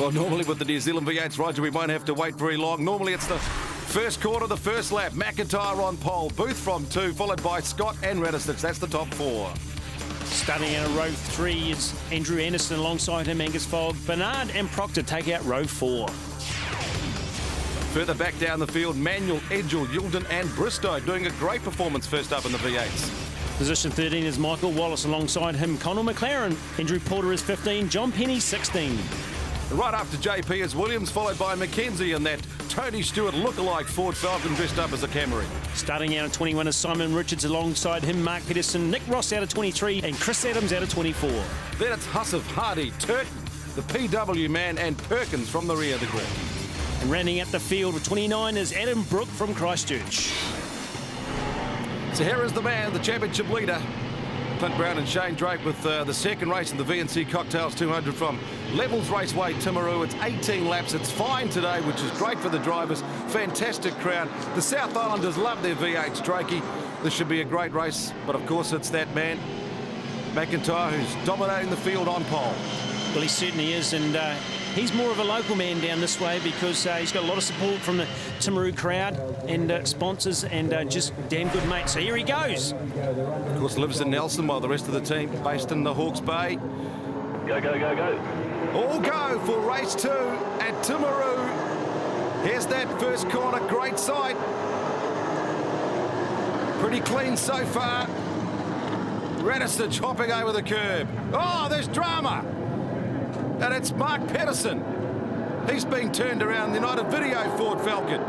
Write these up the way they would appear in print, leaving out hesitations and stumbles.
Well, normally with the New Zealand V8s, Roger, we won't have to wait very long. Normally it's the first quarter, the first lap. McIntyre on pole, Booth from 2, followed by Scott and Radisich. That's the top 4. Starting out of row 3 is Andrew Anderson, alongside him Angus Fogg. Bernard and Proctor take out row 4. Further back down the field, Manuel, Edgell, Yulden and Bristow doing a great performance first up in the V8s. Position 13 is Michael Wallace, alongside him Connell McLaren. Andrew Porter is 15, John Penny 16. Right after JP is Williams, followed by Mackenzie and that Tony Stewart lookalike Ford Falcon dressed up as a Camry. Starting out at 21 is Simon Richards, alongside him Mark Peterson, Nick Ross out of 23 and Chris Adams out of 24. Then it's Hussif, Hardy, Turton, the PW man and Perkins from the rear of the grid. And rounding out the field with 29 is Adam Brook from Christchurch. So here is the man, the championship leader, Clint Brown and Shane Drake with the second race in the VNC Cocktails 200 from Levels Raceway, Timaru. It's 18 laps. It's fine today, which is great for the drivers. Fantastic crowd. The South Islanders love their V8s, Drakey. This should be a great race, but of course it's that man, McIntyre, who's dominating the field on pole. Well, he certainly is, and he's more of a local man down this way because he's got a lot of support from the Timaru crowd and sponsors and just damn good mates. So here he goes. Of course, lives in Nelson while the rest of the team based in the Hawke's Bay. Go, go, go, go. All go for race 2 at Timaru. Here's that first corner, great sight. Pretty clean so far. Radisich hopping over the curb. Oh, there's drama. And it's Mark Peterson. He's being turned around the United Video Ford Falcon.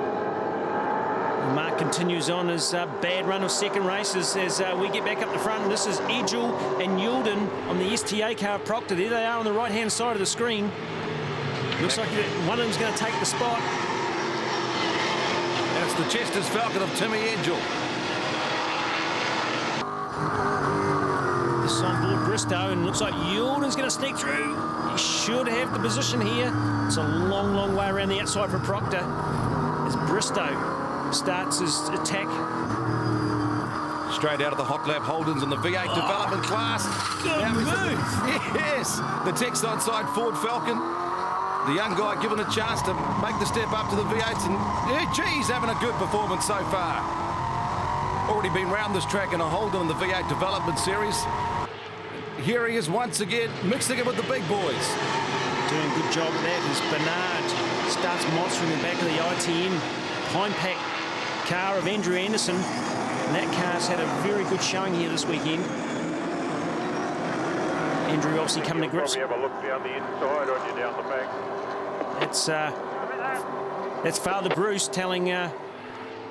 Mark continues on his bad run of second races as we get back up the front. And this is Edgell and Yulden on the STA car of Proctor. There they are on the right-hand side of the screen. Looks like one of them's going to take the spot. And it's the Chester's Falcon of Timmy Edgell. This is on board Bristow, and looks like Yulden's going to sneak through. He should have the position here. It's a long, long way around the outside for Proctor as Bristow starts his attack. Straight out of the hot lap Holdens in the V8 development class. Good move. Yes, the text on side Ford Falcon. The young guy given a chance to make the step up to the V8s, and geez, having a good performance so far. Already been round this track in a Holden in the V8 development series. Here he is once again, mixing it with the big boys. Doing a good job of that as Bernard starts monstering the back of the ITM Pine Pack car of Andrew Anderson. And that car's had a very good showing here this weekend. Andrew obviously coming to grips. Probably have a look down the inside on you down the back. That's Father Bruce telling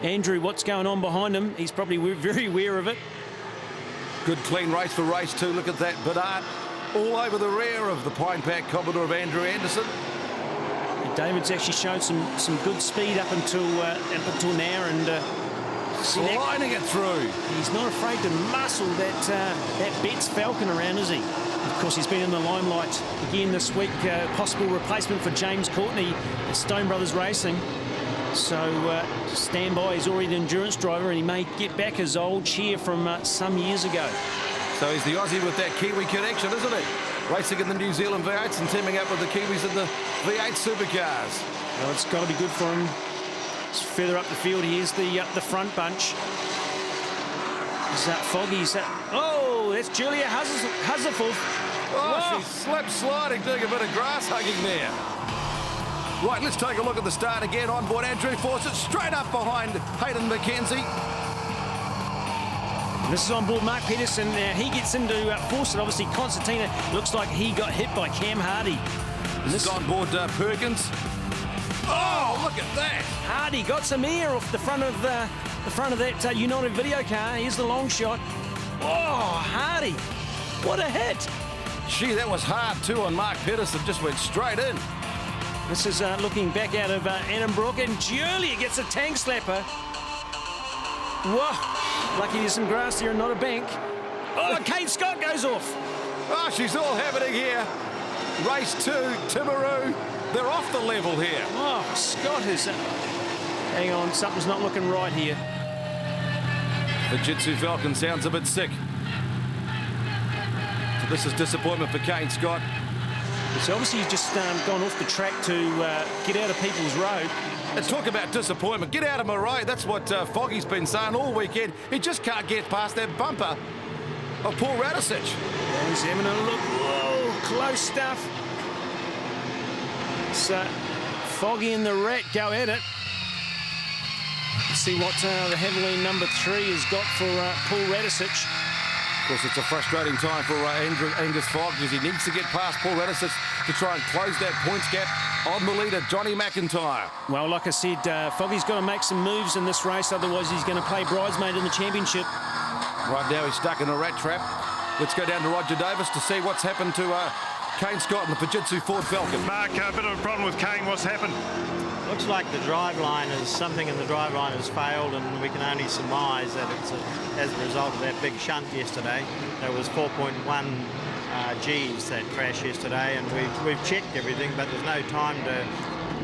Andrew what's going on behind him. He's probably very aware of it. Good clean race for race 2. Look at that. Bernard all over the rear of the Pine Pack Commodore of Andrew Anderson. David's actually shown some good speed up until now, and sliding it through. He's not afraid to muscle that Betts Falcon around, is he? Of course, he's been in the limelight again this week. Possible replacement for James Courtney at Stone Brothers Racing. So stand by. He's already an endurance driver, and he may get back his old chair from some years ago. So he's the Aussie with that Kiwi connection, isn't he? Racing in the New Zealand V8s and teaming up with the Kiwis in the V8 supercars. Well, it's got to be good for him. It's further up the field. Here's the front bunch. Is that Foggy's? Oh, that's Julia Huzzafull. Oh, she's slip-sliding, doing a bit of grass hugging there. Right, let's take a look at the start again. On board Andrew Fawcett, straight up behind Hayden McKenzie. This is on board Mark Peterson. Now he gets into Fawcett. Obviously, Constantina looks like he got hit by Cam Hardy. This is on board Perkins. Oh, look at that! Hardy got some air off the front of that United Video car. Here's the long shot. Oh, Hardy! What a hit! Gee, that was hard too on Mark Peterson. Just went straight in. This is looking back out of Adam Brook, and Julia gets a tank slapper. Whoa! Lucky there's some grass here and not a bank. Oh, Kate Scott goes off. Oh, she's all happening here. Race 2, Timaru. They're off the level here. Oh, Scott is... hang on, something's not looking right here. The Jitsu Falcon sounds a bit sick. So this is disappointment for Kane Scott. So obviously he's just gone off the track to get out of people's road. And talk about disappointment. Get out of my road. That's what Foggy's been saying all weekend. He just can't get past that bumper of Paul Radisich. He's having a look. Whoa, close stuff. So Foggy and the Rat go at it. Let's see what the Haviland number 3 has got for Paul Radisich. Of course, it's a frustrating time for Angus Fogg because he needs to get past Paul Radisich to try and close that points gap on the leader, Johnny McIntyre. Well, like I said, Foggy's got to make some moves in this race, otherwise he's going to play bridesmaid in the championship. Right now he's stuck in a rat trap. Let's go down to Roger Davis to see what's happened to Kane Scott and the Fujitsu Ford Falcon. Mark, a bit of a problem with Kane. What's happened? Looks like the drive line is something in the drive line has failed, and we can only surmise that it's as a result of that big shunt yesterday. There was 4.1 Gs that crashed yesterday, and we've checked everything, but there's no time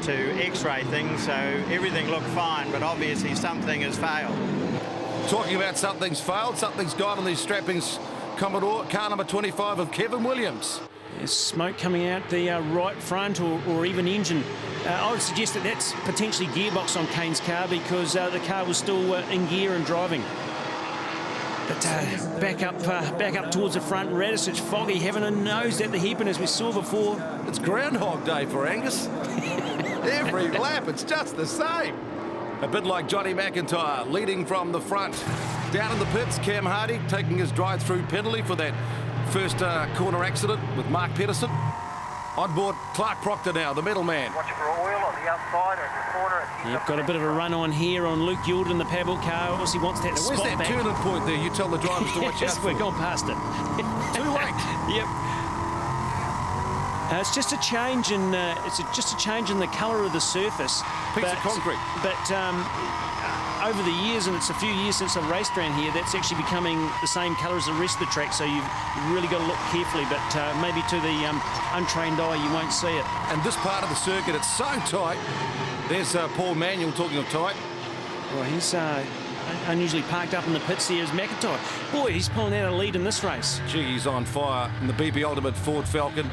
to x-ray things, so everything looked fine, but obviously something has failed. Talking about something's failed, something's gone on these strappings. Commodore, car number 25 of Kevin Williams. There's smoke coming out the right front or even engine. I would suggest that that's potentially gearbox on Kane's car because the car was still in gear and driving. But back up towards the front, Radisich, Foggy having a nose at the hairpin as we saw before. It's Groundhog Day for Angus. Every lap, it's just the same. A bit like Johnny McIntyre leading from the front. Down in the pits, Cam Hardy taking his drive-through penalty for that first corner accident with Mark Pedersen. On board, Clark Proctor now, the middleman. Watching for oil on the outside or the corner. Yep, got a bit of a run on here on Luke Youlden in the Pebble car. Obviously wants that Now, spot where's that back. turning point there? You tell the drivers to watch Yes, out we're for. gone past it. Too late. Yep. It's just a change in the colour of the surface. Piece of concrete. But over the years, and it's a few years since I've raced around here, that's actually becoming the same colour as the rest of the track. So you've really got to look carefully. But maybe to the untrained eye, you won't see it. And this part of the circuit, it's so tight. There's Paul Manuel talking of tight. Well, he's unusually parked up in the pits there as McIntyre. Boy, he's pulling out a lead in this race. Gee, he's on fire in the BB Ultimate Ford Falcon.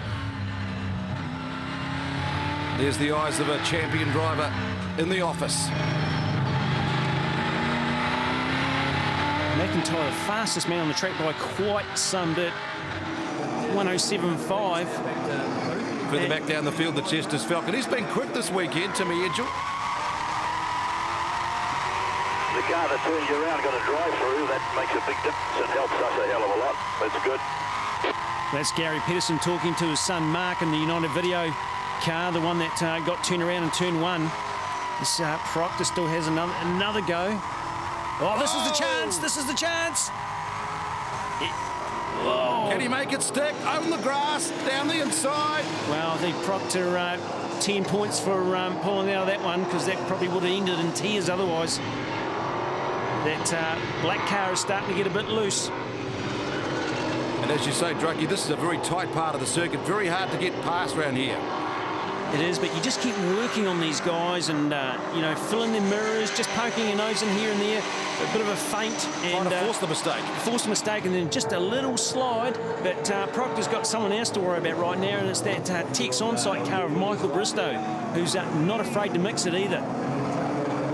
There's the eyes of a champion driver in the office. McIntyre, the fastest man on the track by quite some bit. 107.5. Further back down the field, the Chester's Falcon. He's been quick this weekend, Timmy Edgell. The car that turns you around got a drive through. That makes a big difference and helps us a hell of a lot. That's good. That's Gary Pedersen talking to his son Mark in the United Video car, the one that got turned around in turn 1. This Proctor still has another go. Oh, this is the chance! This is the chance! Whoa. Can he make it stick? On the grass, down the inside. Well, I think Proctor 10 points for pulling out of that one, because that probably would have ended in tears otherwise. That black car is starting to get a bit loose. And as you say, Drucky, this is a very tight part of the circuit. Very hard to get past around here. It is, but you just keep working on these guys and, you know, filling their mirrors, just poking your nose in here and there, a bit of a feint. And Trying to force the mistake. Force a mistake and then just a little slide. But Proctor's got someone else to worry about right now, and it's that Tex on-site car of Michael Bristow, who's not afraid to mix it either.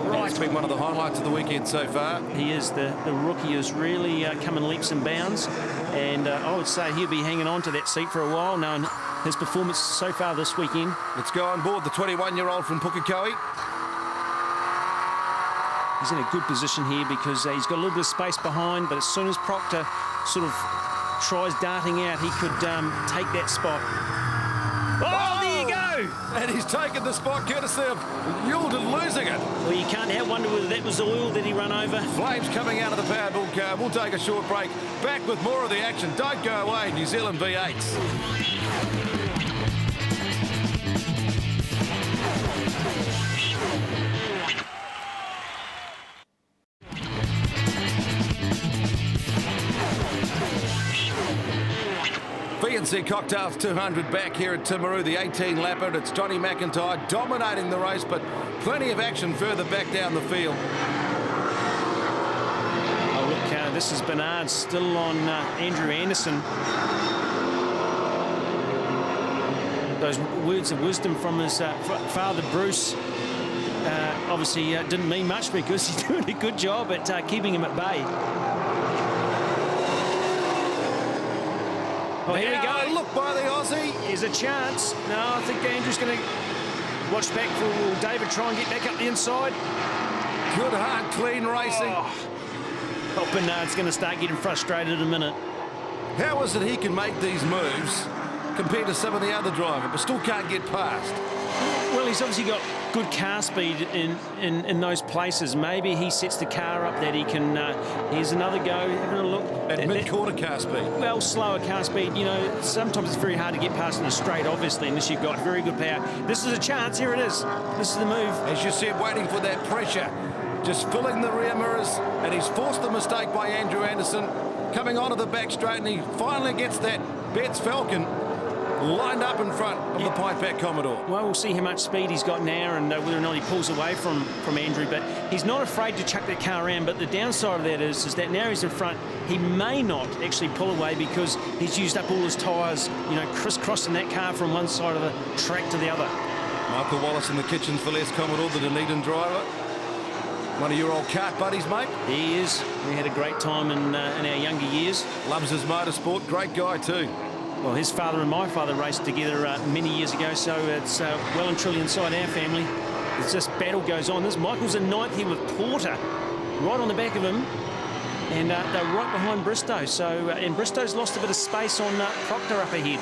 Right. It's been one of the highlights of the weekend so far. He is. The rookie has really come in leaps and bounds. And I would say he'll be hanging on to that seat for a while, knowing his performance so far this weekend. Let's go on board the 21-year-old from Pukekohe. He's in a good position here because he's got a little bit of space behind, but as soon as Proctor sort of tries darting out, he could take that spot. Oh, there you go! And he's taken the spot courtesy of Youlden losing it. Well, you can't help wonder whether that was the oil that he run over. Flames coming out of the Powerball car. We'll take a short break. Back with more of the action. Don't go away, New Zealand V8s. VNC Cocktails 200 back here at Timaru, the 18-lapper. It's Johnny McIntyre dominating the race, but plenty of action further back down the field. Oh, look, this is Bernard still on Andrew Anderson. those words of wisdom from his father, Bruce, obviously didn't mean much because he's doing a good job at keeping him at bay. Oh, here we go. Look by the Aussie. Here's a chance. No, I think Andrew's going to watch back for will David try and get back up the inside. Good, hard, clean racing. Oh, Bernard's going to start getting frustrated in a minute. How is it he can make these moves compared to some of the other drivers, but still can't get past? Well, he's obviously got good car speed in those places. Maybe he sets the car up that he can... here's another go, having a look. At mid-quarter car speed. Well, slower car speed. You know, sometimes it's very hard to get past in a straight, obviously, unless you've got very good power. This is a chance. Here it is. This is the move. As you said, waiting for that pressure. Just filling the rear mirrors, and he's forced the mistake by Andrew Anderson. Coming onto the back straight, and he finally gets that Betts Falcon lined up in front of the Pipeback Commodore. Well, we'll see how much speed he's got now and whether or not he pulls away from Andrew, but he's not afraid to chuck that car around. But the downside of that is that now he's in front, he may not actually pull away because he's used up all his tyres, you know, crisscrossing that car from one side of the track to the other. Michael Wallace in the kitchen for Les Commodore, the Dunedin driver. One of your old kart buddies, mate. He is. We had a great time in our younger years. Loves his motorsport. Great guy too. Well, his father and my father raced together many years ago, so it's well and truly inside our family. It's just battle goes on. This Michael's in ninth here with Porter right on the back of him, and they're right behind Bristow. So and Bristow's lost a bit of space on Proctor up ahead.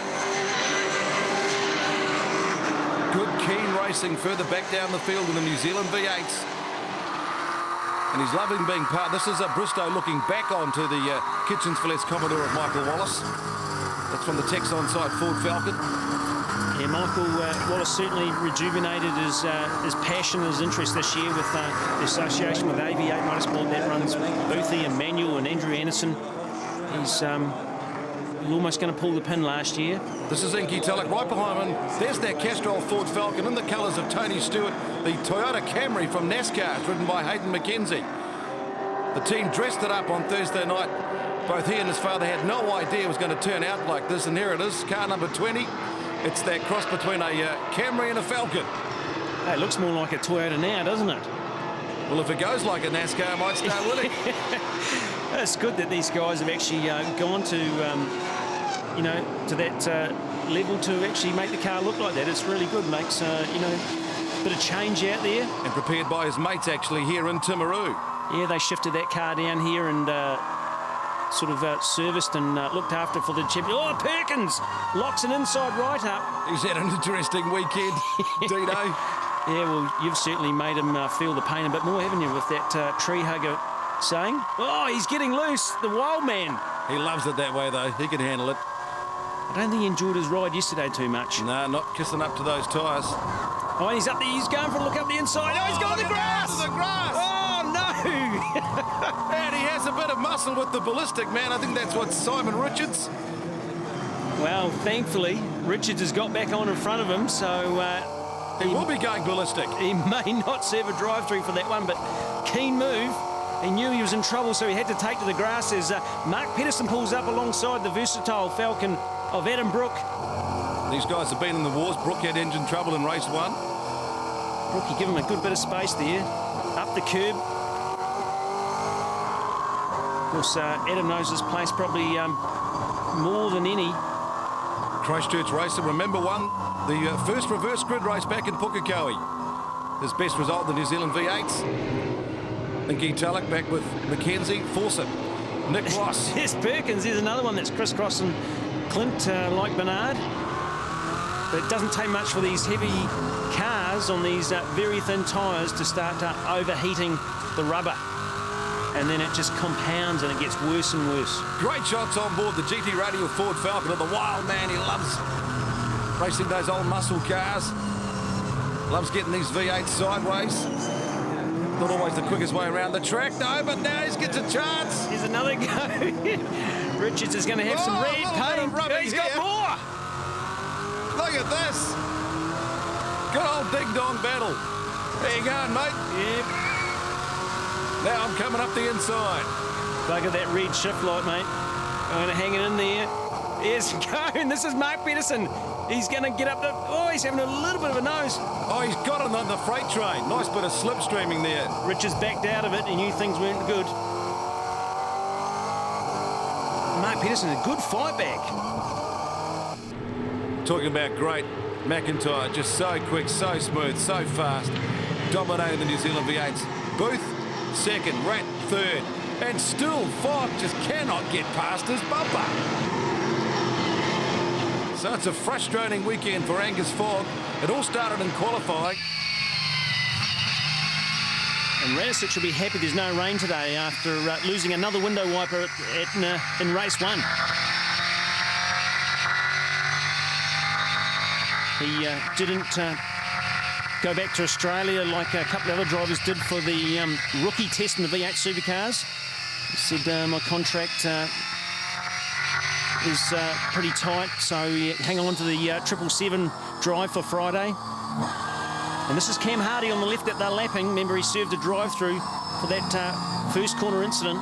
Good, keen racing further back down the field in the New Zealand V8s. And he's loving being part. This is Bristow looking back onto the Kitchens for Les Commodore of Michael Wallace. That's from the Texon side Ford Falcon. Yeah, Michael Wallace certainly rejuvenated his passion, his interest this year with the association with AV8 Motorsport that runs Boothie and Manuel and Andrew Anderson. He's almost going to pull the pin last year. This is Inky Tulloch right behind him. There's that Castrol Ford Falcon in the colours of Tony Stewart. The Toyota Camry from NASCAR, ridden by Hayden McKenzie. The team dressed it up on Thursday night. Both he and his father had no idea it was going to turn out like this, and here it is, car number 20. It's that cross between a Camry and a Falcon. Hey, it looks more like a Toyota now, doesn't it? Well, if it goes like a NASCAR, I might start winning. It's good that these guys have actually gone to, you know, to that level to actually make the car look like that. It's really good. Makes, you know, a bit of change out there. And prepared by his mates, actually, here in Timaru. Yeah, they shifted that car down here and sort of serviced and looked after for the champion. Oh, Perkins locks an inside right up. He's had an interesting weekend, Dino. Yeah, well, you've certainly made him feel the pain a bit more, haven't you, with that tree hugger saying? Oh, he's getting loose, the wild man. He loves it that way, though. He can handle it. I don't think he enjoyed his ride yesterday too much. No, not kissing up to those tyres. Oh, and he's up there. He's going for a look up the inside. Oh, he's got the grass. The grass. Oh, no. And he has a bit of muscle with the ballistic, man. I think that's what Simon Richards. Well, thankfully, Richards has got back on in front of him, so... he will be going ballistic. He may not serve a drive-through for that one, but keen move. He knew he was in trouble, so he had to take to the grass as Mark Pedersen pulls up alongside the versatile Falcon of Adam Brook. These guys have been in the wars. Brook had engine trouble in race one. Brookie give him a good bit of space there. Up the curb. Of course, Adam knows his place probably more than any. Christchurch racer, remember one? The first reverse grid race back in Pukekohe. His best result, the New Zealand V8s. Inky Tulloch back with Mackenzie, Fawcett, Nick Ross. Yes, Perkins, there's another one that's crisscrossing Clint like Bernard. But it doesn't take much for these heavy cars on these very thin tyres to start overheating the rubber. And then it just compounds and it gets worse and worse. Great shots on board the GT Radial Ford Falcon of the wild man. He loves racing those old muscle cars. Loves getting these V8s sideways. Not always the quickest way around the track, no, but now he gets a chance. Here's another go. Richards is going to have some red paint. He's got more. Look at this. Good old ding-dong battle. There you go, mate. Yep. Now I'm coming up the inside. Look at that red shift light, mate. I'm going to hang it in there. Here's going. This is Mark Peterson. He's going to get up to... Oh, he's having a little bit of a nose. Oh, he's got it on the freight train. Nice bit of slipstreaming there. Richards backed out of it. He knew things weren't good. Mark Peterson, a good fight back. Talking about great. McIntyre, just so quick, so smooth, so fast. Dominating the New Zealand V8s. Booth, second. Rat, third. And still, Fogg just cannot get past his bumper. So it's a frustrating weekend for Angus Fogg. It all started in qualifying. And Radicic will be happy there's no rain today after losing another window wiper in race 1. He didn't go back to Australia like a couple of other drivers did for the rookie test in the V8 supercars. He said, my contract is pretty tight, so hang on to the 777 drive for Friday. And this is Cam Hardy on the left that they're lapping. Remember, he served a drive-through for that first corner incident.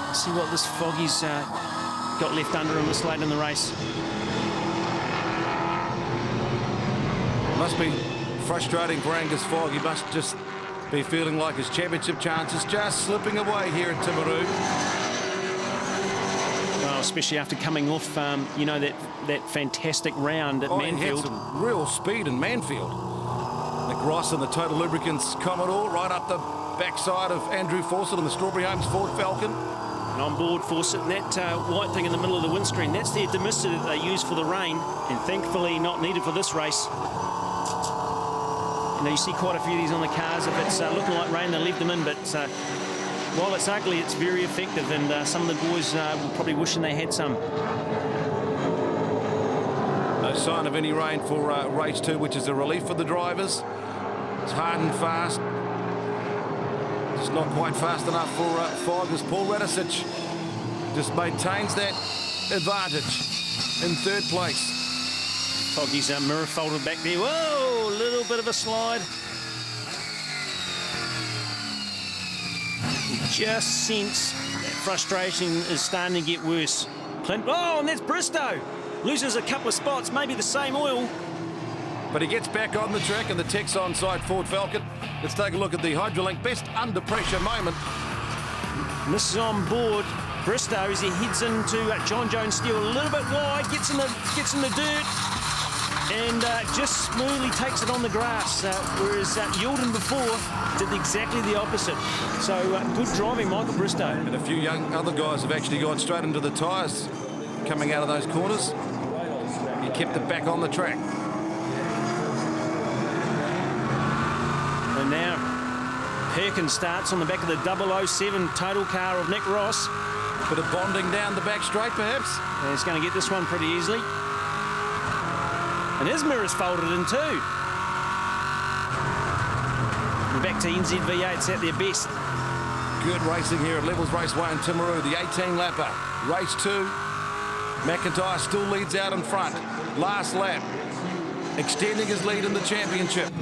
Let's see what this Foggy's got left under him this late in the race. Must be frustrating for Angus Fogg. He must just be feeling like his championship chances just slipping away here at Timaru. Well, especially after coming off, you know, that fantastic round at Manfield. He had some real speed in Manfield. Nick Ross and the Total Lubricants Commodore right up the backside of Andrew Fawcett and the Strawberry Homes Ford Falcon. And on board Fawcett, and that white thing in the middle of the windscreen, that's their demister that they use for the rain, and thankfully not needed for this race. You know, you see quite a few of these on the cars. If it's looking like rain, they leave them in, but while it's ugly, it's very effective, and some of the boys will probably wishing they had some. No sign of any rain for race 2, which is a relief for the drivers. It's hard and fast. It's not quite fast enough for Fogg, as Paul Radicic just maintains that advantage in third place. Foggy's mirror folded back there. Whoa, a little bit of a slide. You just sense that frustration is starting to get worse. Clint, oh, and that's Bristow. Loses a couple of spots, maybe the same oil. But he gets back on the track in the Texon side Ford Falcon. Let's take a look at the Hydrolink best under pressure moment. And this is on board Bristow as he heads into John Jones Steel a little bit wide, gets in the dirt, and just smoothly takes it on the grass, whereas Yilden before did exactly the opposite. So good driving, Michael Bristow. And a few young other guys have actually gone straight into the tyres coming out of those corners. He kept it back on the track. And now Perkins starts on the back of the 007 total car of Nick Ross. Bit of bonding down the back straight, perhaps. And he's going to get this one pretty easily. And his mirror's folded in too. And back to NZV8s at their best. Good racing here at Levels Raceway in Timaru, the 18-lapper. Race 2, McIntyre still leads out in front. Last lap, extending his lead in the championship.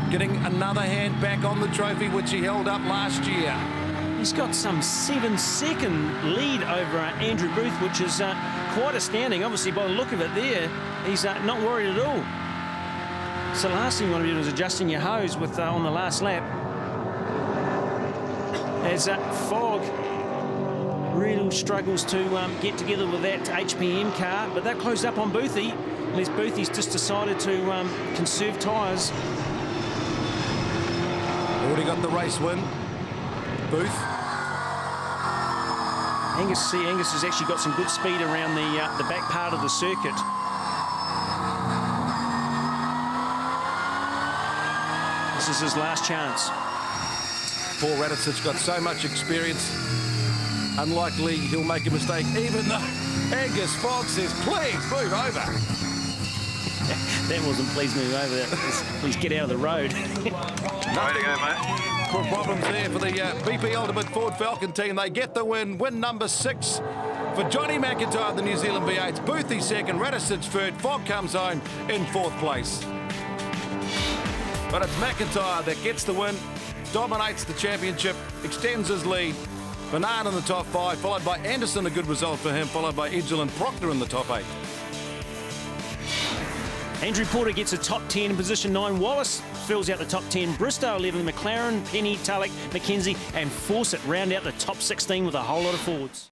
Getting another hand back on the trophy, which he held up last year. He's got some 7-second lead over Andrew Booth, which is quite astounding. Obviously, by the look of it there, he's not worried at all. So the last thing you want to do is adjusting your hose with on the last lap. As Fogg really struggles to get together with that HPM car, but that closed up on Boothie, unless Boothie's just decided to conserve tyres. Already got the race win. Booth. Angus has actually got some good speed around the back part of the circuit. This is his last chance. Paul Radicic got so much experience. Unlikely he'll make a mistake, even though Angus Fogg says, please move over. That wasn't please move over. That was please get out of the road. Way to go, mate. Problems there for the BP Ultimate Ford Falcon team. They get the win. Win number 6 for Johnny McIntyre, the New Zealand V8s. Boothie second, Radicic third. Fogg comes home in 4th place. But it's McIntyre that gets the win, dominates the championship, extends his lead, Bernard in the top 5, followed by Anderson, a good result for him, followed by Edgell and Proctor in the top 8. Andrew Porter gets a top 10 in position 9. Wallace fills out the top 10. Bristow 11. McLaren, Penny, Tulloch, McKenzie and Fawcett round out the top 16 with a whole lot of forwards.